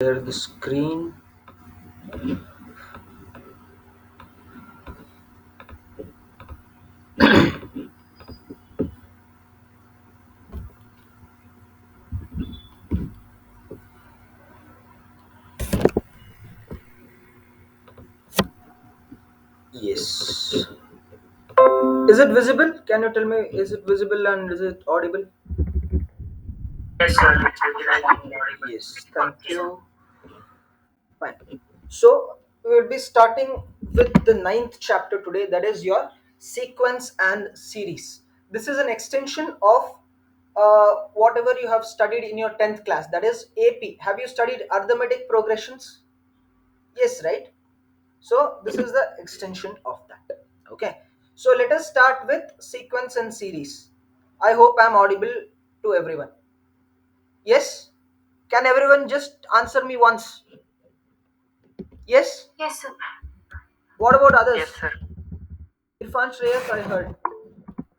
Share the screen. Yes. Is it visible? Can you tell me, is it visible and is it audible? Yes, sir. It's very audible. Yes, thank you. Fine. So, we will be starting with the ninth chapter today, that is your sequence and series. This is an extension of whatever you have studied in your 10th class, that is AP. Have you studied arithmetic progressions? Yes, right? So this is the extension of that. Okay. So let us start with sequence and series. I hope I'm audible to everyone. Yes? Can everyone just answer me once? Yes? Yes, sir. What about Yes, others? sir. Irfan, Shreyas, I heard.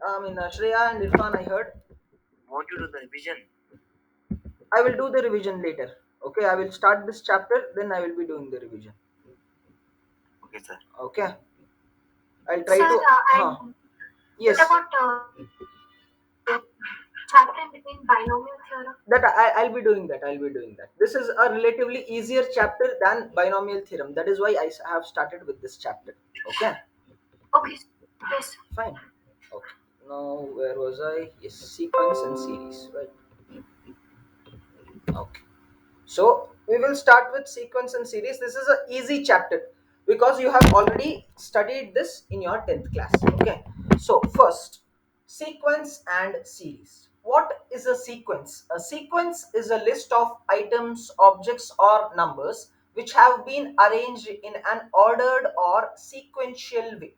Shreya and Irfan, I heard. Want you to do the revision? I will do the revision later. Okay, I will start this chapter, then I will be doing the revision. Okay, sir. Okay, I'll try Sir, to. Huh. and what Yes. about the chapter in between binomial theorem? I'll be doing that. I'll be doing that. This is a relatively easier chapter than binomial theorem. That is why have started with this chapter. Okay, Okay, yes. fine. Okay. Now where was I? Yes, sequence and series. Right. Okay. So we will start with sequence and series. This is an easy chapter because you have already studied this in your 10th class. Okay. So first, sequence and series. What is a sequence? A sequence is a list of items, objects, or numbers which have been arranged in an ordered or sequential way.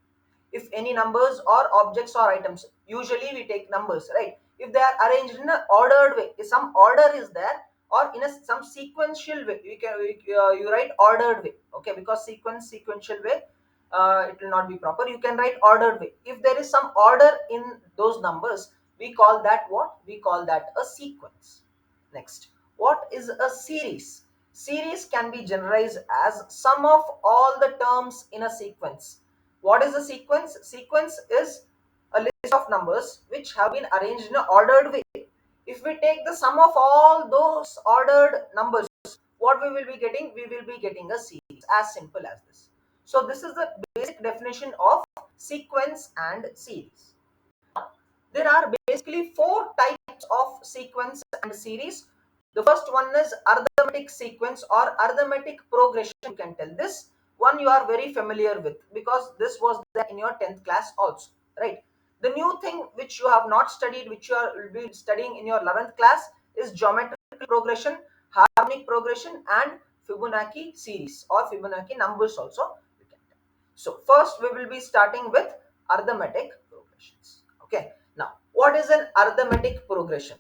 If any numbers or objects or items, usually we take numbers, right? If they are arranged in an ordered way, if some order is there, or in some sequential way, you write ordered way. Okay, because sequential way, it will not be proper. You can write ordered way. If there is some order in those numbers, we call that what? We call that a sequence. Next, what is a series? Series can be generalized as sum of all the terms in a sequence. What is a sequence? Sequence is a list of numbers which have been arranged in an ordered way. If we take the sum of all those ordered numbers, what we will be getting? We will be getting a series, as simple as this. So this is the basic definition of sequence and series. There are basically four types of sequence and series. The first one is arithmetic sequence or arithmetic progression. You can tell this one you are very familiar with because this was there in your 10th class also, right? The new thing which you have not studied, which you will be studying in your 11th class, is geometric progression, harmonic progression, and Fibonacci series or Fibonacci numbers also. You can tell. So first we will be starting with arithmetic progressions. Okay. Now, what is an arithmetic progression?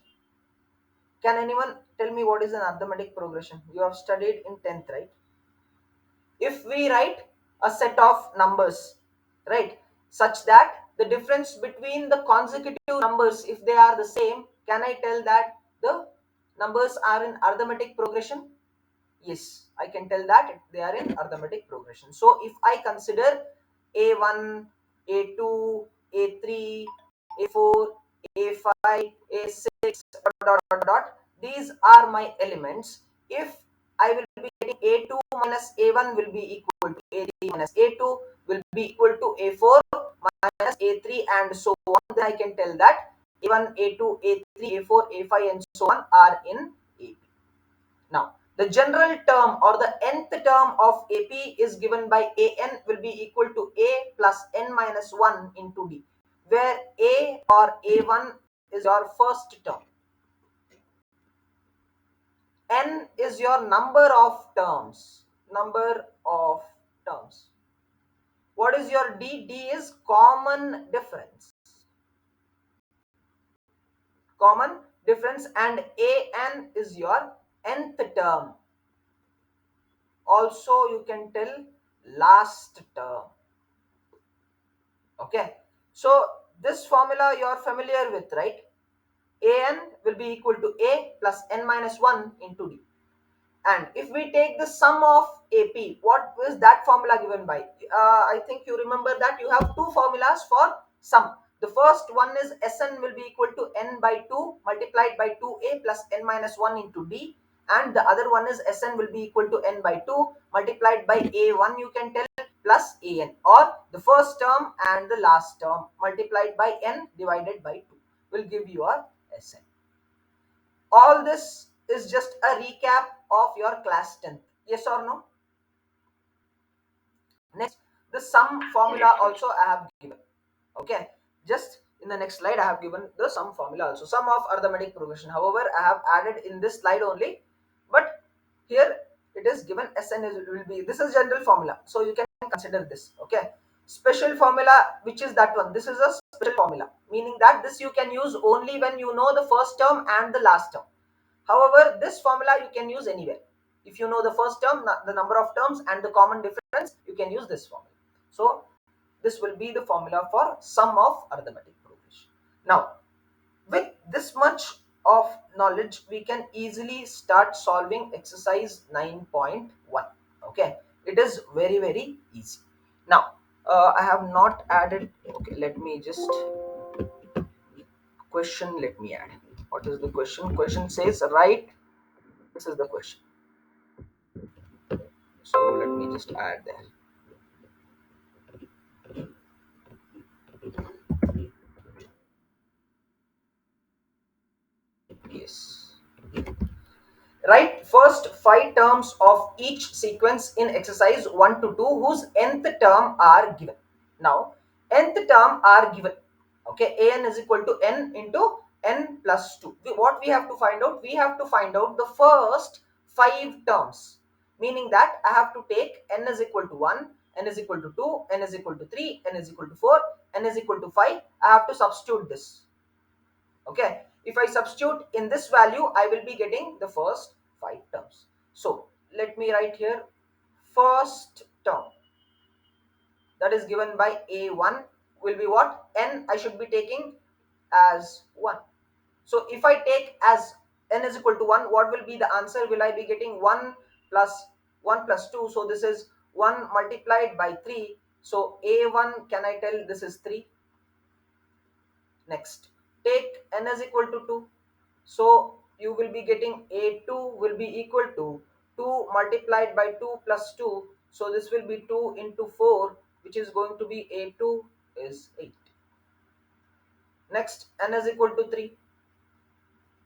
Can anyone tell me what is an arithmetic progression? You have studied in 10th, right? If we write a set of numbers, right, such that the difference between the consecutive numbers, if they are the same, can I tell that the numbers are in arithmetic progression? Yes, I can tell that they are in arithmetic progression. So if I consider A1, A2, A3, A4, A5, A6, dot, these are my elements. If I will be getting A2 minus A1 will be equal to A3 minus A2 will be equal to A4 minus A3 and so on, then I can tell that A1, A2, A3, A4, A5 and so on are in AP. Now, the general term or the nth term of AP is given by AN will be equal to A plus N minus 1 into D, where A or A1 is your first term. N is your number of terms. Number of terms. What is your D? D is common difference. Common difference, and AN is your nth term. Also, you can tell last term. Okay, so this formula you are familiar with, right? An will be equal to A plus N minus 1 into D. And if we take the sum of AP, what is that formula given by? I think you remember that you have two formulas for sum. The first one is Sn will be equal to n by 2 multiplied by 2a plus n minus 1 into d, and the other one is Sn will be equal to n by 2 multiplied by a1, you can tell, plus an, or the first term and the last term multiplied by n divided by 2 will give you your Sn. All this is just a recap of your class 10th. Yes or no? Next, the sum formula also I have given. Okay, just in the next slide I have given the sum formula also, sum of arithmetic progression. However, I have added in this slide only, but here it is given Sn is will be, this is general formula, so you can consider this. Okay, special formula, which is that one, this is a special formula, meaning that this you can use only when you know the first term and the last term. However, this formula you can use anywhere. If you know the first term, the number of terms and the common difference, you can use this formula. So this will be the formula for sum of arithmetic progression. Now, with this much of knowledge, we can easily start solving exercise 9.1. Okay, it is very easy. Now, I have not added. Okay, let me just question. Let me add. What is the question? Question says, right. This is the question. So let me just add there. Yes. Write first five terms of each sequence in exercise 1 to 2 whose nth term are given. Now, nth term are given. Okay, an is equal to n into n plus 2. What we have to find out? We have to find out the first five terms. Meaning that I have to take n is equal to 1, n is equal to 2, n is equal to 3, n is equal to 4, n is equal to 5. I have to substitute this. Okay, if I substitute in this value, I will be getting the first five terms. So let me write here first term that is given by a1 will be what? N I should be taking as 1. So if I take as n is equal to 1, what will be the answer? Will I be getting 1 plus 1 plus 2? So this is 1 multiplied by 3. So a1, can I tell this is 3? Next, take n is equal to 2. So you will be getting a2 will be equal to 2 multiplied by 2 plus 2. So this will be 2 into 4, which is going to be a2 is 8. Next, n is equal to 3.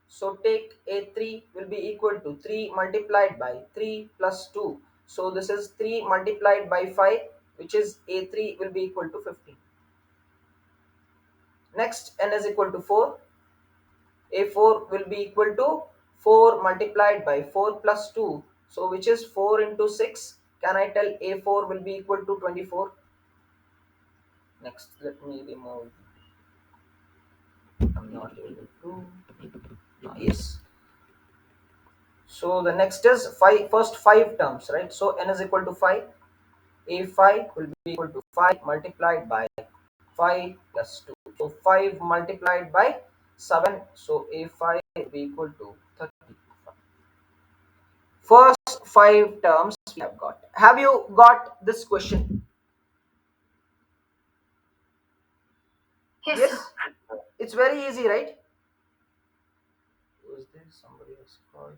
So take a3 will be equal to 3 multiplied by 3 plus 2. So this is 3 multiplied by 5, which is a3 will be equal to 15. Next, n is equal to 4. A4 will be equal to 4 multiplied by 4 plus 2. So which is 4 into 6. Can I tell A4 will be equal to 24? Next, let me remove. I'm not able to. Yes. So the next is first five terms, right? So n is equal to 5. A5 will be equal to 5 multiplied by 5 plus 2. So 5 multiplied by 7. So A5 will be equal to 35. First five terms we have got. Have you got this question? Yes, sir. Yes, it's very easy, right? Was there somebody else called?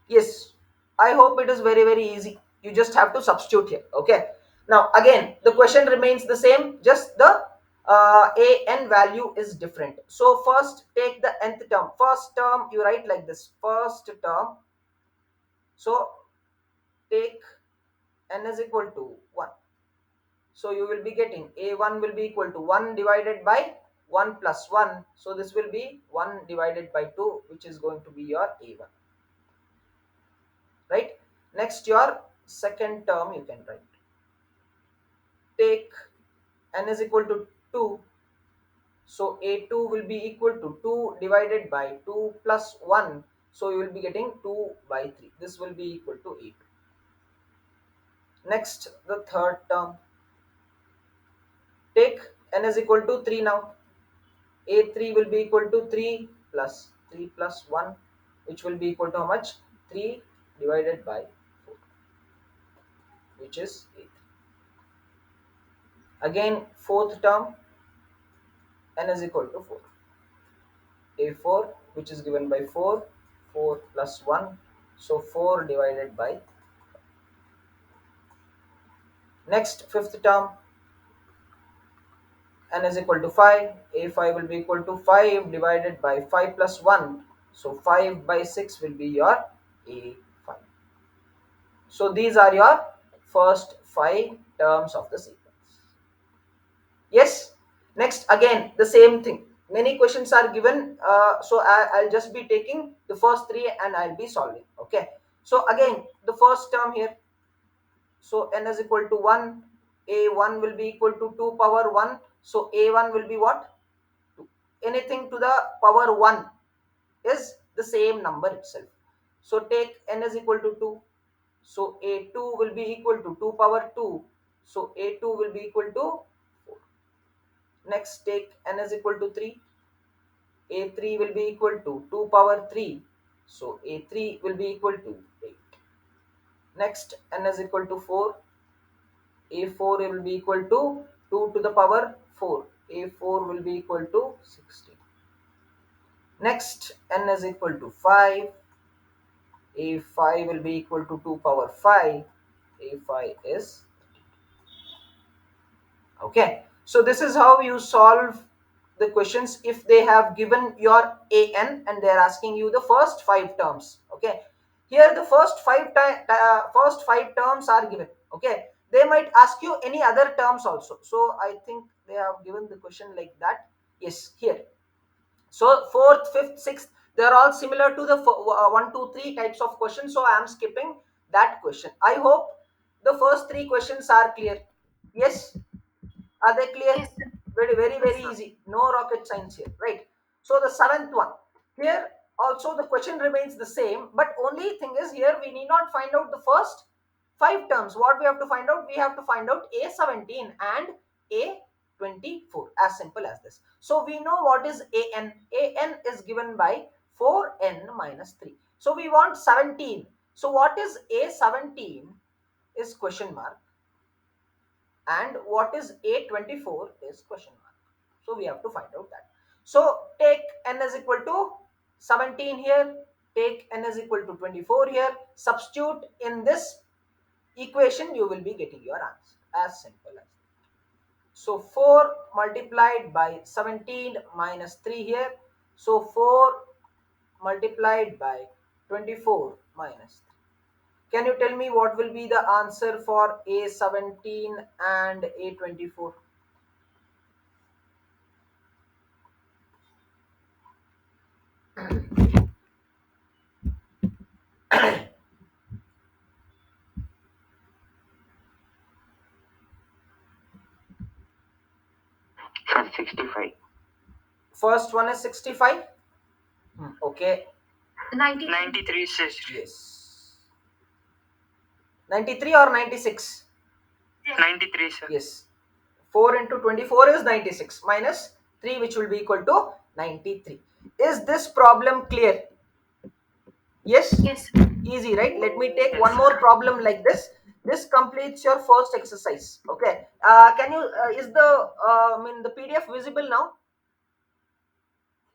Yes, I hope it is very easy. You just have to substitute here. Okay. Now again, the question remains the same. Just the a n value is different. So first take the nth term. First term you write like this. First term. So take n is equal to 1. So you will be getting a1 will be equal to 1 divided by 1 plus 1. So this will be 1 divided by 2, which is going to be your a1. Right? Next, your second term you can write. Take n is equal to 2. So a2 will be equal to 2 divided by 2 plus 1. So you will be getting 2 by 3. This will be equal to a2. Next, the third term. Take n is equal to 3 now. A3 will be equal to 3 plus 3 plus 1, which will be equal to how much? 3 divided by 4, which is A3. Again, fourth term, n is equal to 4. A4, which is given by 4, 4 plus 1, so 4 divided by. Next, fifth term, n is equal to 5. A5 will be equal to 5 divided by 5 plus 1, so 5 by 6 will be your A5. So these are your first 5 terms of the sequence. Yes. Next, again the same thing. Many questions are given, so I'll just be taking the first 3 and I'll be solving. Okay. So again, the first term here. So n is equal to 1. A1 will be equal to 2 power 1. So A1 will be what? 2. Anything to the power 1 is the same number itself. So take n is equal to 2. So A2 will be equal to 2 power 2. So A2 will be equal to 4. Next, take n is equal to 3. A3 will be equal to 2 power 3. So A3 will be equal to 8. Next, n is equal to 4. A4 will be equal to 2 to the power 4. A4 will be equal to 16. Next, n is equal to 5. A5 will be equal to 2 power 5. A5 is okay. So this is how you solve the questions if they have given your an and they are asking you the first 5 terms. Okay, here the first five terms are given. Okay, they might ask you any other terms also, so I think they have given the question like that. Yes, here. So fourth, fifth, sixth, they are all similar to the 1, 2, 3 types of questions, so I am skipping that question. I hope the first 3 questions are clear. Yes, are they clear? Yes, sir. Very, very, Yes, very sir. easy. No rocket science here, right? So the seventh one. Here also the question remains the same, but only thing is here we need not find out the first 5 terms. What we have to find out? We have to find out A17 and A24. As simple as this. So we know what is AN. AN is given by 4n minus 3. So we want 17. So what is A17 is question mark, and what is A24 is question mark. So we have to find out that. So take n is equal to 17 here, take n is equal to 24 here, substitute in this equation, you will be getting your answer. As simple as that. So 4 multiplied by 17 minus 3 here. So 4 multiplied by 24 minus 3. Can you tell me what will be the answer for A17 and A24? 65. First one is 65. Okay. 93. 93, sir. Yes. 93 or 96? 93, sir. Yes. 4 into 24 is 96 minus 3, which will be equal to 93. Is this problem clear? Yes? Yes, sir. Easy, right? Let me take Yes, one more sir. problem like this. This completes your first exercise. Okay. Can you, is the, the PDF visible now?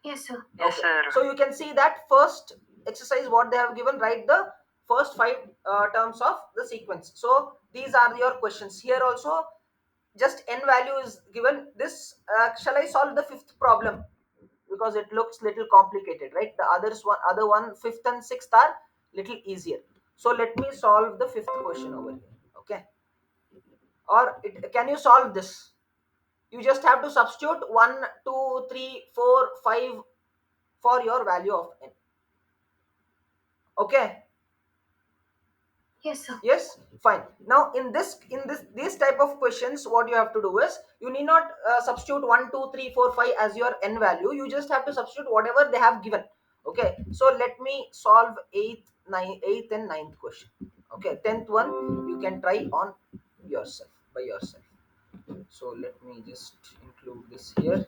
Yes, sir. Yes, Okay. sir. So you can see that first exercise what they have given, write the first 5 terms of the sequence. So these are your questions. Here also just n value is given. This shall I solve the fifth problem, because it looks little complicated, right? The other one, fifth and sixth are little easier. So let me solve the fifth question over here. Okay, can you solve this? You just have to substitute 1, 2, 3, 4, 5 for your value of n. Okay. Yes, sir. Yes, fine. Now in this these type of questions, what you have to do is you need not substitute 1, 2, 3, 4, 5 as your n value. You just have to substitute whatever they have given. Okay, so let me solve eighth and ninth question. Okay, 10th one you can try on yourself, by yourself. So let me just include this here.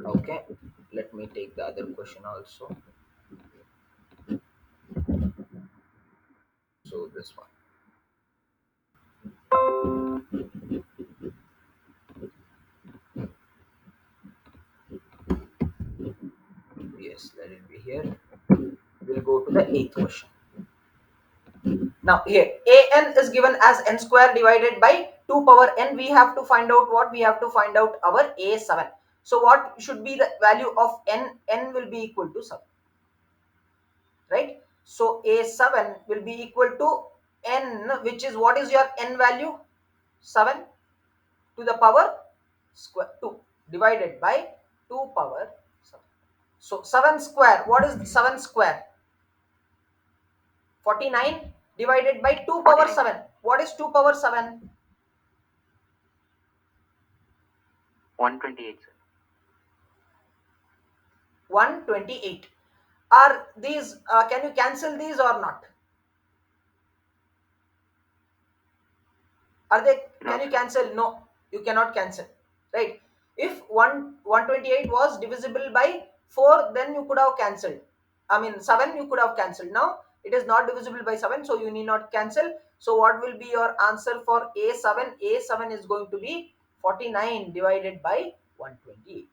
Okay, let me take the other question also. So this one. Yes, let it be here. We'll go to the eighth question. Now here an is given as n square divided by 2 power n. We have to find out what? We have to find out our a7. So what should be the value of n? N will be equal to 7, right? So a7 will be equal to n, which is, what is your n value? 7 to the power square 2 divided by 2 power 7. So 7 square, what is 7 square? 49 divided by 2 power 7. What is 2 power 7? 128, sir. 128. Are these, can you cancel these or not? Are they, No, can you sir. cancel? No, you cannot cancel, right? If 128 was divisible by 4, then you could have cancelled. I mean 7 you could have cancelled. Now it is not divisible by 7, so you need not cancel. So what will be your answer for a7? A7 is going to be 49 divided by 128.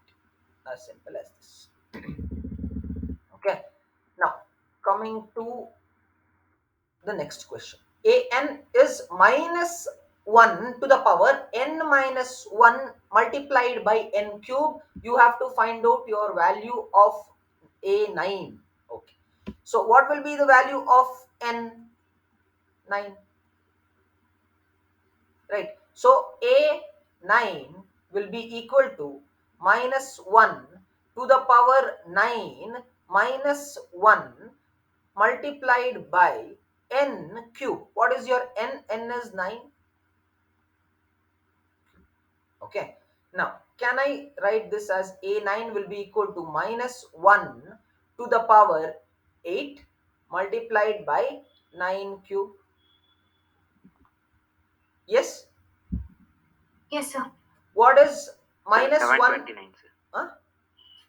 As simple as this. Okay, now coming to the next question. An is minus 1 to the power n minus 1 multiplied by n cube. You have to find out your value of a9. Okay, so what will be the value of n? 9, right? So a9 will be equal to minus 1 to the power 9 minus 1 multiplied by n cube. What is your n? N is 9. Okay, now can I write this as a9 will be equal to minus 1 to the power 8 multiplied by 9 cube? Yes. Yes, sir. What is minus 1? 729, sir. Huh?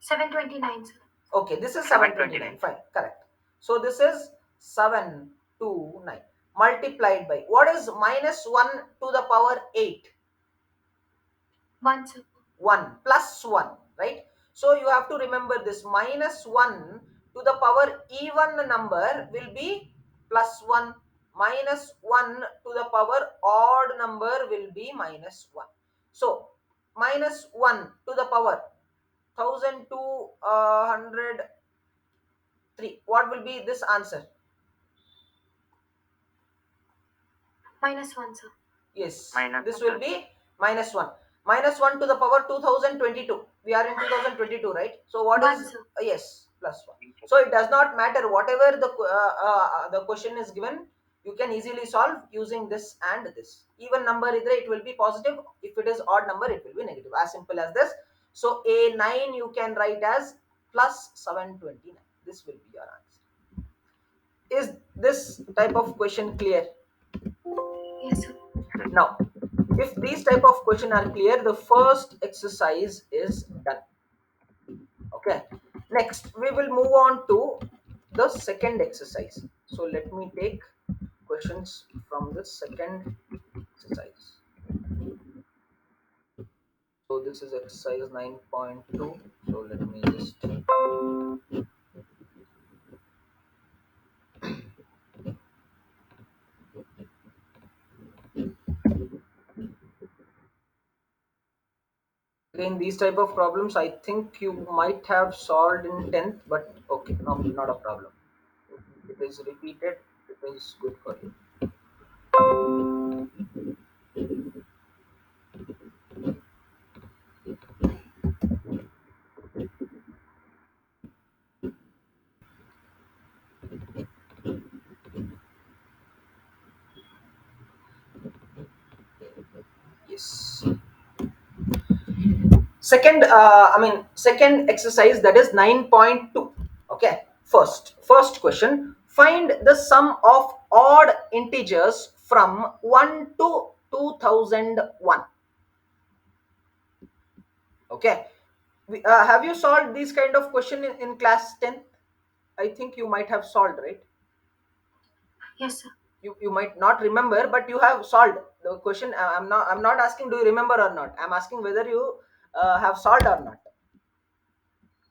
729, sir. Okay, this is 729. 729. Fine, correct. So this is 729 multiplied by, what is minus 1 to the power 8? 1, sir. 1 plus 1, right? So you have to remember this, minus 1 to the power even number will be plus 1, minus 1 to the power odd number will be minus 1. So minus 1 to the power 1203, what will be this answer? Minus 1, sir. Yes, Minus this 1, will be minus 1. Minus 1 to the power 2022. We are in 2022, right? So what 1, is, sir. yes, plus 1. So it does not matter whatever the question is given, you can easily solve using this and this. Even number, either it will be positive. If it is odd number, it will be negative. As simple as this. So a9 you can write as plus 729. This will be your answer. Is this type of question clear? Yes, sir. Now, if these type of question are clear, the first exercise is done. Okay, next we will move on to the second exercise. So let me take questions from the second exercise. So this is exercise 9.2. So let me just, again, these type of problems I think you might have solved in 10th, but okay, no, not a problem. If it is repeated, it is good for you. Yes. Second exercise, that is 9.2. Okay, first question, find the sum of odd integers from 1 to 2001. Okay, Have you solved these kind of question in class 10th? I think you might have solved, right? Yes, sir. You might not remember, but you have solved the question. I'm not asking do you remember or not. I'm asking whether you have solved or not.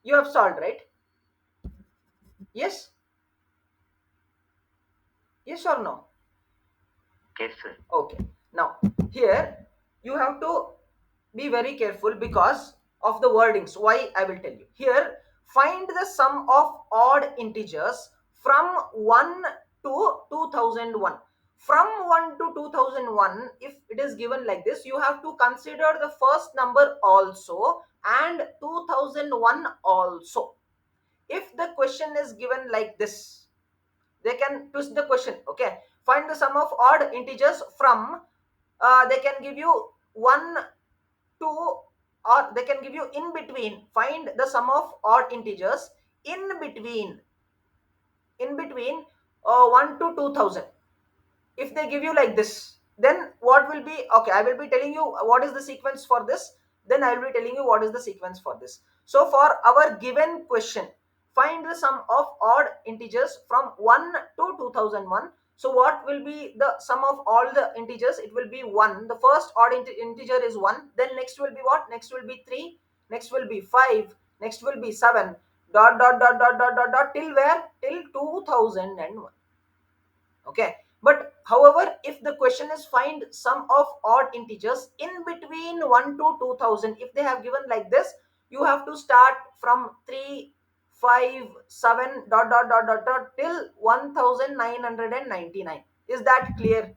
You have solved, right? Yes. Yes or no? Yes, sir. Okay. Now here you have to be very careful because of the wordings. Why, I will tell you. Here, find the sum of odd integers from 1 to 2001. From 1 to 2001, if it is given like this, you have to consider the first number also and 2001 also. If the question is given like this, they can twist the question. Okay, find the sum of odd integers from, they can give you 1, 2, or they can give you in between. Find the sum of odd integers in between, in between 1 to 2000. If they give you like this, then what will be, okay, I will be telling you what is the sequence for this, then I will be telling you what is the sequence for this. So for our given question, find the sum of odd integers from 1 to 2001. So what will be the sum of all the integers? It will be 1. The first odd integer is 1, then next will be what? Next will be 3, next will be 5, next will be 7, dot dot dot dot dot dot dot, till where? Till 2001. Okay, but however, if the question is find sum of odd integers in between 1 to 2000, if they have given like this, you have to start from 3, 5, 7, dot dot dot dot dot till 1999. Is that clear?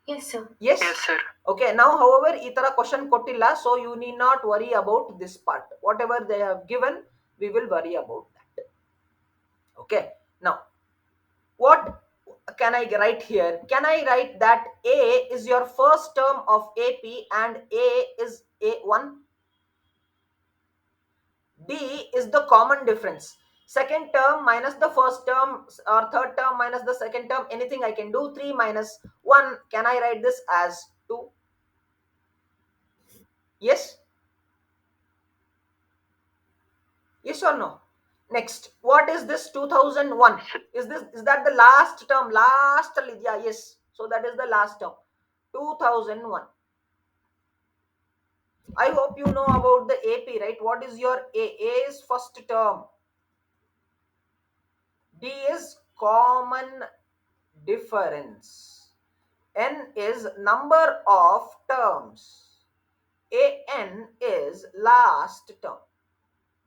Yes, sir. Yes. Yes, sir. Okay, now however ಈ ತರ question ಕೊಟ್ಟಿಲ್ಲ, so you need not worry about this part. Whatever they have given, we will worry about that. Okay, now what can I write here? Can I write that A is your first term of AP and A is A1? D is the common difference. Second term minus the first term, or third term minus the second term, anything I can do. 3 minus 1, can I write this as 2? Yes? Yes or no? Next, what is this 2001? Is that the last term? Last, yeah, yes. So that is the last term. 2001. I hope you know about the AP, right? What is your A? A is first term. D is common difference. N is number of terms. AN is last term.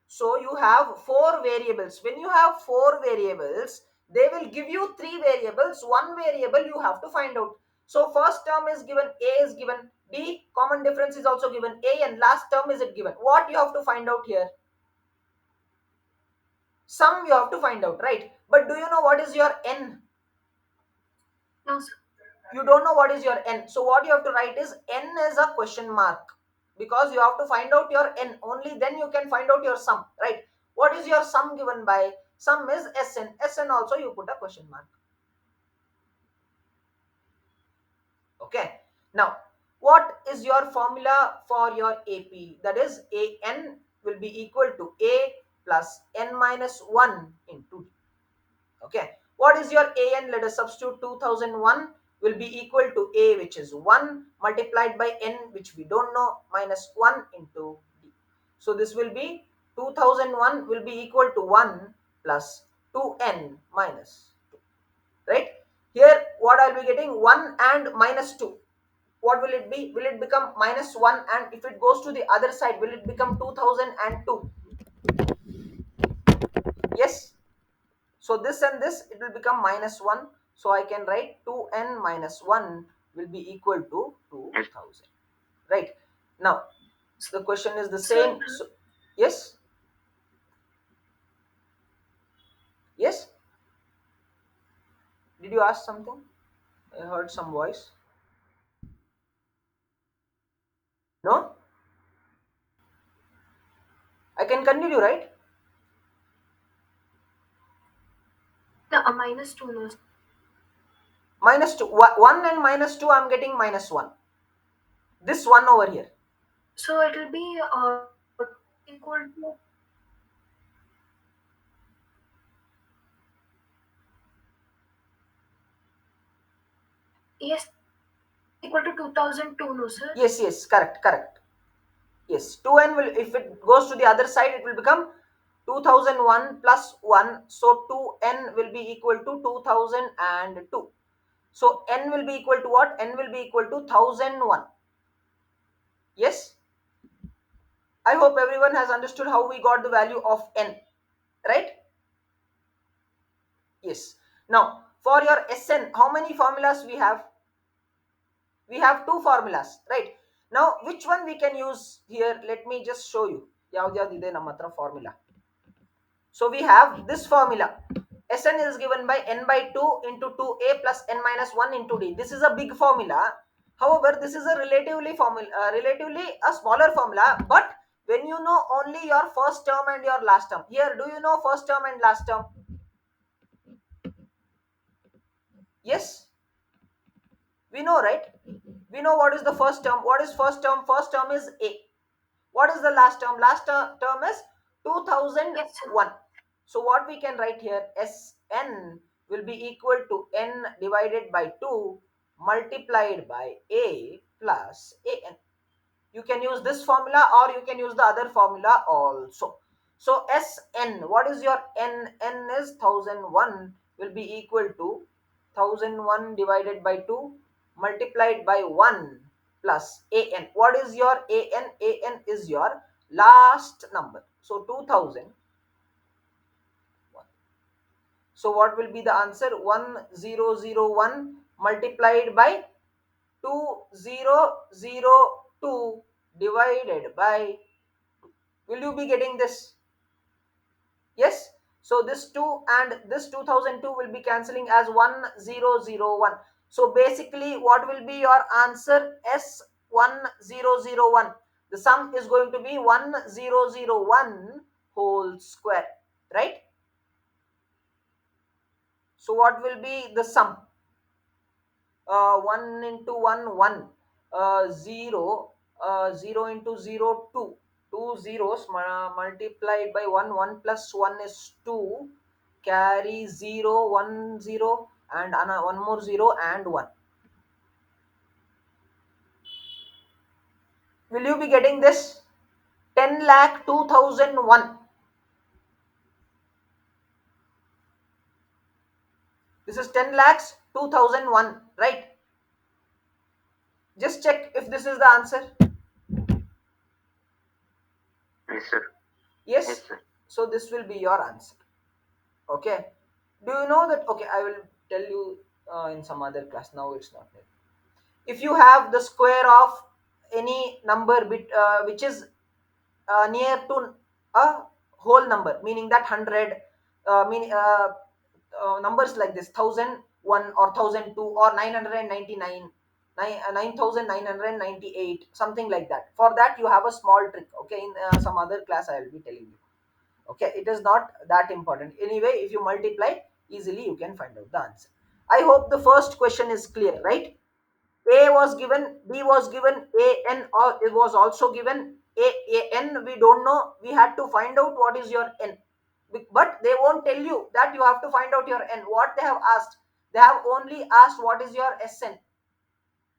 So you have 4 variables. When you have 4 variables, they will give you 3 variables. One variable you have to find out. So first term is given, A is given, D common difference is also given, A and last term is it given. What you have to find out here? Sum you have to find out, right? But do you know what is your N? No, sir. You don't know what is your N. So what you have to write is N is a question mark, because you have to find out your N. Only then you can find out your sum, right? What is your sum given by? Sum is Sn. Sn also you put a question mark. Okay. Now, what is your formula for your AP? That is An will be equal to A plus N minus 1 into D. Okay, what is your An? Let us substitute. 2001 will be equal to A, which is 1, multiplied by N, which we don't know, minus 1 into D. So this will be 2001 will be equal to 1 plus 2N minus 2, right? Here what I'll be getting? 1 and minus 2. What will it be? Will it become minus 1? And if it goes to the other side, will it become 2002? Yes. So this and this, it will become minus 1. So I can write 2n minus 1 will be equal to 2000. Right. Now, the question is the same. So, yes? Yes? Did you ask something? I heard some voice. No? I can continue, right? No, minus 2, no, sir. Minus 2. 1 and minus 2, I'm getting minus 1. This one over here. So it will be equal to, yes, equal to 2002, no sir? Yes, yes, correct, correct. Yes, 2n will, if it goes to the other side, it will become 2001 plus 1. So 2n will be equal to 2002. So n will be equal to what? N will be equal to 1001. Yes, I hope everyone has understood how we got the value of n, right? Yes. Now, for your Sn, how many formulas we have? We have two formulas, right? Now, which one we can use here? Let me just show you. ಯಾವ್ದ್ಯಾವ್ದಿದೆ ನಮ್ಮ ಹತ್ರ formula. So we have this formula. Sn is given by n by 2 into 2a plus n minus 1 into d. This is a big formula. However, this is a relatively a smaller formula. But when you know only your first term and your last term, here, do you know first term and last term? Yes, we know, right? We know what is the first term. What is first term? First term is a. What is the last term? Last term is Yes, sir. 2001. So what we can write here, Sn will be equal to n divided by 2 multiplied by a plus an. You can use this formula or you can use the other formula also. So Sn, what is your n? N is 1001 will be equal to 1001 divided by 2 multiplied by 1 plus an. What is your an? An is your last number. So 2000. So what will be the answer? 1001 multiplied by 2002 divided by, will you be getting this? Yes. So this 2 and this 2002 will be cancelling as 1001. So basically what will be your answer? S1001. The sum is going to be 1001 whole square, right? So what will be the sum? 1 into 1 1, 0, 0 into 0 2, two zeros multiplied by 1, 1 plus 1 is 2, carry 0 1 0 and one more 0 and 1. Will you be getting this? 10 lakh 2001. This is 10 lakhs 2001, right? Just check if this is the answer. Yes, sir. Yes. Yes, sir. So this will be your answer. Okay. Do you know that? Okay, I will tell you in some other class. Now it's not there. If you have the square of any number which is near to a whole number, meaning that 100, numbers like this 1001 or 1002 or 999, 9998, something like that. For that you have a small trick. Okay, in some other class I will be telling you. Okay, it is not that important. Anyway, if you multiply easily, you can find out the answer. I hope the first question is clear, right? A was given, B was given, A n, or it was also given a n. We don't know, we had to find out what is your n. But they won't tell you that you have to find out your n. What they have asked, they have only asked what is your Sn.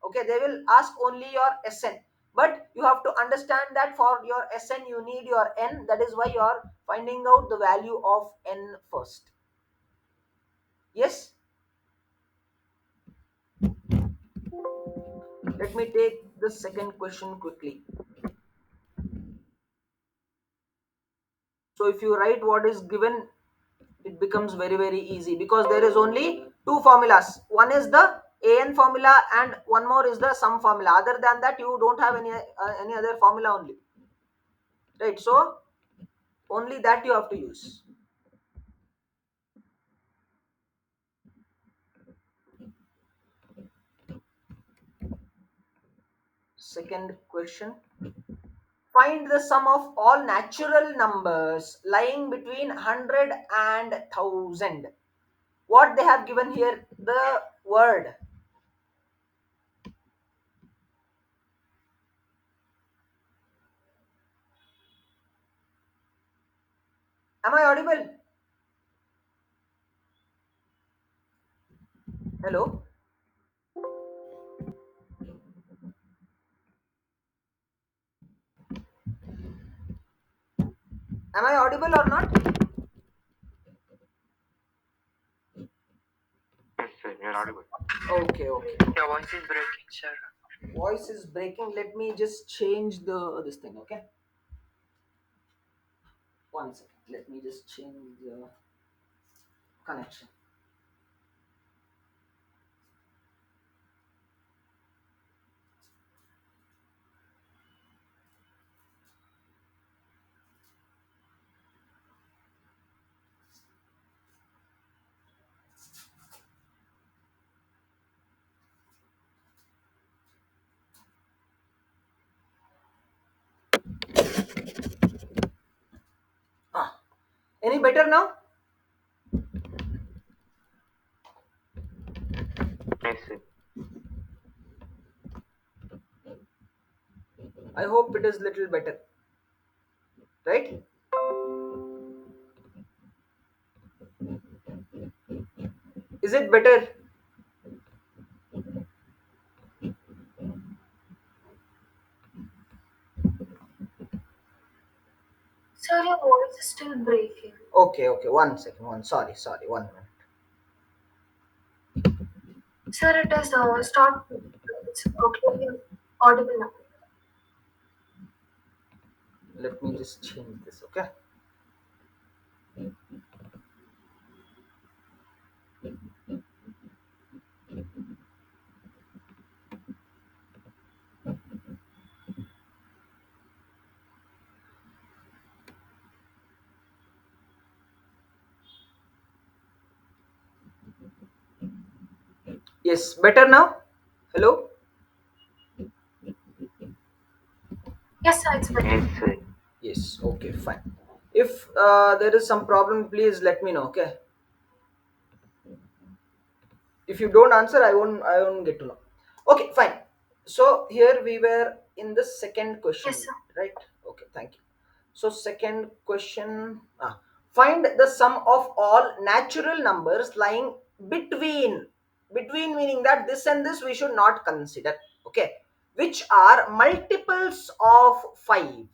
Okay, they will ask only your Sn, but you have to understand that for your Sn you need your n. That is why you are finding out the value of n first. Yes. Let me take the second question quickly. So if you write what is given, it becomes very easy, because there is only two formulas. One is the an formula and one more is the sum formula. Other than that you don't have any other formula only, right? So only that you have to use. Second question: find the sum of all natural numbers lying between 100 and 1000. What they have given here, the word Am I audible? Hello? Am I audible or not? Yes, sir. You're audible. Okay, okay. Your voice is breaking, sir. Voice is breaking. Let me just change the this thing, okay? One second. Let me just change the connection. Ah, any better now? Yes, sir. I hope it is little better, right? Is it better? Sir, your voice is still breaking. Okay, okay. One second. Sorry. 1 minute. Sir, it is start. It's okay. Audible now. Let me just change this, okay? Yes, better now? Hello? Yes, sir, it's better. Yes, sir. Yes, okay, fine. If there is some problem, please let me know, okay? If you don't answer, I won't get to know. Okay, fine. So here we were in the second Yes, question, sir. right? Okay, thank you. So second question, find the sum of all natural numbers lying between, between meaning that this and this we should not consider, okay, which are multiples of 5.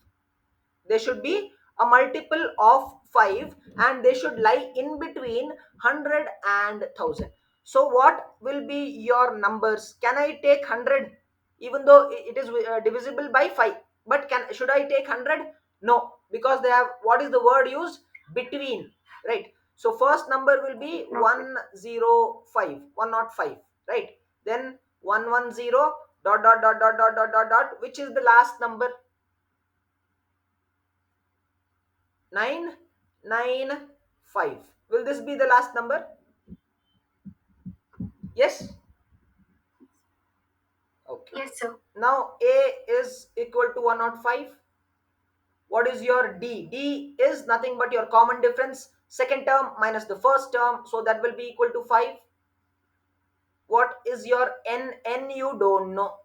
They should be a multiple of 5 and they should lie in between 100 and 1000. So what will be your numbers? Can I take 100 even though it is divisible by 5? But can should I take 100? No, because they have, what is the word used? Between, right? So first number will be Okay. 105, 105, right? Then 110 dot, which is the last number? 995. Will this be the last number? Yes. Okay. Yes, sir. Now a is equal to 105. What is your d is nothing but your common difference, second term minus the first term, so that will be equal to 5. What is your n you don't know.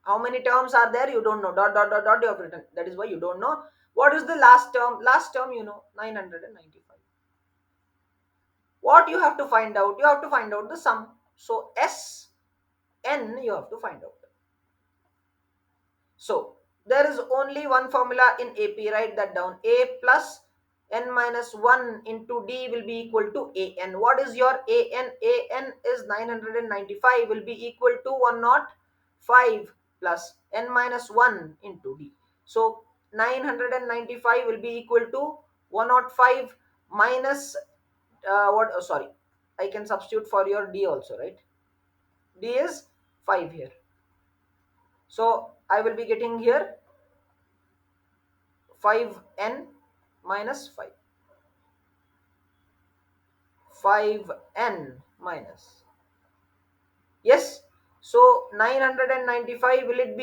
How many terms are there? You don't know. Dot you have written. That is why you don't know. What is the last term? Last term, you know, 995. What you have to find out? You have to find out the sum. So s n you have to find out. So there is only one formula in AP. Write that down. A plus n minus 1 into d will be equal to an. What is your an? An is 995 will be equal to 105 plus n minus 1 into d. So 995 will be equal to 105 minus what? Oh, sorry. I can substitute for your d also, right? D is 5 here. So I will be getting here 5n minus 5. 5n minus. Yes. So 995, will it be